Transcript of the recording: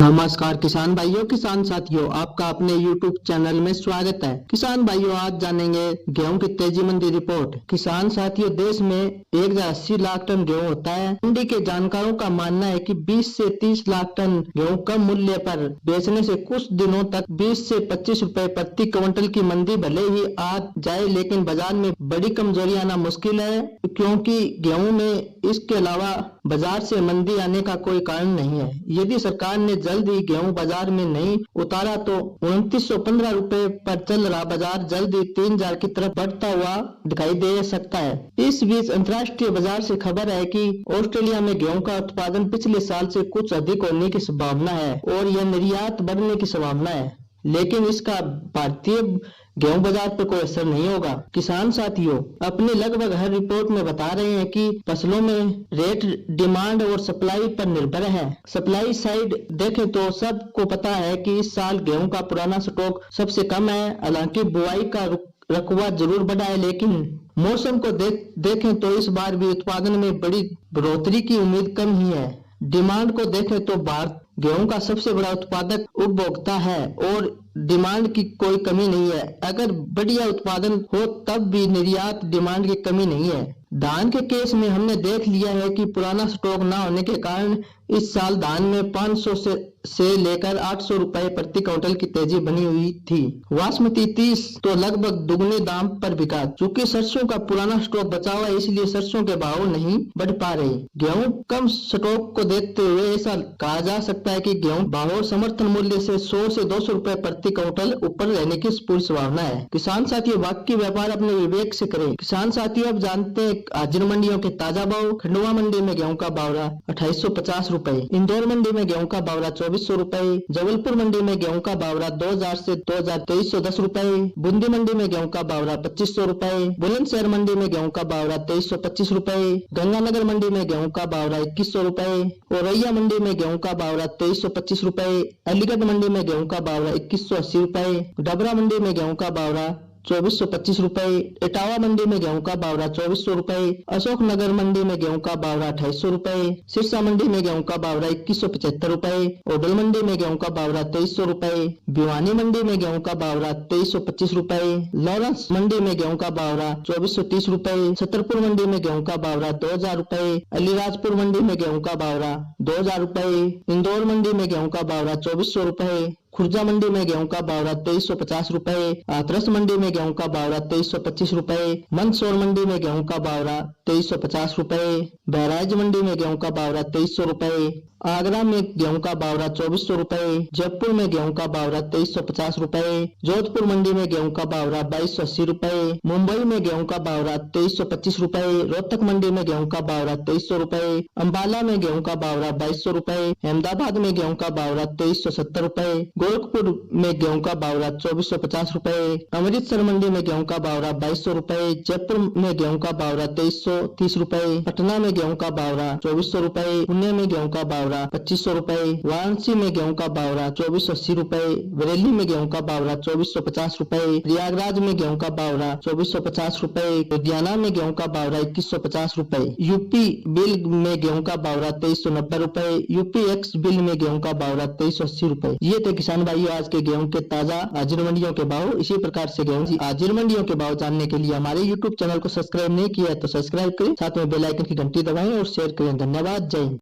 नमस्कार किसान भाइयों किसान साथियों, आपका अपने YouTube चैनल में स्वागत है। किसान भाइयों, आज जानेंगे गेहूं की तेजी मंडी रिपोर्ट। किसान साथियों, देश में 1,80 लाख टन गेहूं होता है। मंडी के जानकारों का मानना है कि 20 से 30 लाख टन गेहूं कम मूल्य पर बेचने से कुछ दिनों तक 20 से 25 रुपए प्रति क्विंटल की मंदी भले ही आ जाए, लेकिन बाजार में बड़ी कमजोरी आना मुश्किल है, क्योंकि गेहूं में इसके अलावा बाजार से मंदी आने का कोई कारण नहीं है। यदि सरकार ने जल्द ही गेहूं बाजार में नहीं उतारा तो 2915 रुपए पर चल रहा बाजार जल्द ही 3000 की तरफ बढ़ता हुआ दिखाई दे सकता है। इस बीच अंतर्राष्ट्रीय बाजार से खबर है कि ऑस्ट्रेलिया में गेहूं का उत्पादन पिछले साल से कुछ अधिक होने की संभावना है और यह निर्यात बढ़ने की संभावना है, लेकिन इसका भारतीय गेहूं बाजार पर कोई असर नहीं होगा। किसान साथियों, अपने लगभग हर रिपोर्ट में बता रहे हैं कि फसलों में रेट डिमांड और सप्लाई पर निर्भर है। सप्लाई साइड देखें तो सबको पता है कि इस साल गेहूं का पुराना स्टॉक सबसे कम है। हालांकि बुआई का रकबा जरूर बढ़ा है, लेकिन मौसम को देखें तो इस बार भी उत्पादन में बड़ी बढ़ोतरी की उम्मीद कम ही है। डिमांड को देखें तो भारत गेहूं का सबसे बड़ा उत्पादक उपभोक्ता है और डिमांड की कोई कमी नहीं है। अगर बढ़िया उत्पादन हो तब भी निर्यात डिमांड की कमी नहीं है। धान के केस में हमने देख लिया है कि पुराना स्टॉक न होने के कारण इस साल धान में 500 से लेकर 800 रुपए प्रति क्विंटल की तेजी बनी हुई थी। बासमती 30 तो लगभग दुगने दाम पर बिका। चूंकि सरसों का पुराना स्टॉक बचा हुआ है, इसलिए सरसों के भाव नहीं बढ़ पा रहे। गेहूं कम स्टॉक को देखते हुए ऐसा कहा जा सकता है कि गेहूं भाव और समर्थन मूल्य से 100 से 200 रुपए प्रति क्विंटल ऊपर रहने की पूरी संभावना है। किसान साथियों, बाकी व्यापार अपने विवेक से करें। किसान साथियों, अब जानते हैं हाजिर मंडियों के ताजा भाव। खंडवा मंडी में गेहूं का बावरा 2850 रुपए, इंदौर मंडी में गेहूं का बावरा 2400 रुपए, जबलपुर मंडी में गेहूं का बावरा 2000 से 2310 रुपए, बूंदी मंडी में गेहूं का बावरा 2500 रुपए, बुलंदशहर मंडी में गेहूं का बावरा 2325 रुपए, गंगानगर मंडी में गेहूं का बावरा 2100 रुपए, औरैया मंडी में गेहूं का बावरा 2325 रुपए, अलीगढ़ मंडी में गेहूं का बावरा 2180 रुपए, डबरा मंडी में गेहूं का बावरा 2425 रुपए, इटावा मंडी में गेहूं का बावरा 2400 रुपए, अशोकनगर मंडी में गेहूं का बावरा 2800 रुपए, सिरसा मंडी में गेहूं का बावरा 2175 रुपए, ओडल मंडी में गेहूं का बावरा 2300 रुपए, भिवानी मंडी में गेहूं का बावरा 2325 रुपए, लॉरेंस मंडी में गेहूं का बावरा 2430 रुपए, छतरपुर मंडी में गेहूं का बावरा 2000 रुपए, अलीराजपुर मंडी में गेहूं का बावरा 2000 रुपए, इंदौर मंडी में गेहूं का बावरा 2400 रुपए, खुर्जा मंडी में गेहूं का बावरा 2350 रुपए, हाथरस मंडी में गेहूं का बावरा 2325 रुपए, मंदसौर मंडी में गेहूं का बावरा 2350 रुपए, बहराइच मंडी में गेहूं का बावरा 2300 रुपए, आगरा में गेहूं का बावरा 2400 रुपए, जयपुर में गेहूं का बावरा 2350 रुपए, जोधपुर मंडी में गेहूं का बावरा 2280 रुपए, मुंबई में गेहूं का बावरा 2325 रुपए, रोहतक मंडी में गेहूं का बावरा 2300 रुपए, अम्बाला में गेहूं का बावरा 2200 रुपए, अहमदाबाद में गेहूं का बावरा 2370 रुपए, गोरखपुर में गेहूं का बावरा 2450 रुपए, अमृतसर मंडी में गेहूं का बावरा 2200 रुपए, जयपुर में गेहूं का बावरा 2330 रुपए, पटना में गेहूं का बावरा 2400 रुपए, पुणे में गेहूं का बावरा 2500 रुपए, वाराणसी में गेहूं का बावरा 2480 रुपए, बरेली में गेहूं का बावरा 2450 रुपए, प्रयागराज में गेहूं का बावरा 2450 रुपए, लुधियाना में गेहूं का बावरा 2150 रुपए, यूपी बिल में गेहूं का बावरा 2390 रुपए, यूपी एक्स बिल में गेहूं का बावरा 2380 रुपए। ये थे किसान भाइयों आज के गेहूं के ताजा हाजिर मंडियों के भाव। इसी प्रकार से गेहूं हाजिर मंडियों के भाव जानने के लिए हमारे YouTube चैनल को सब्सक्राइब नहीं किया है तो सब्सक्राइब करें, साथ में बेल आइकन की घंटी दबाएं और शेयर करें। धन्यवाद। जय हिंद।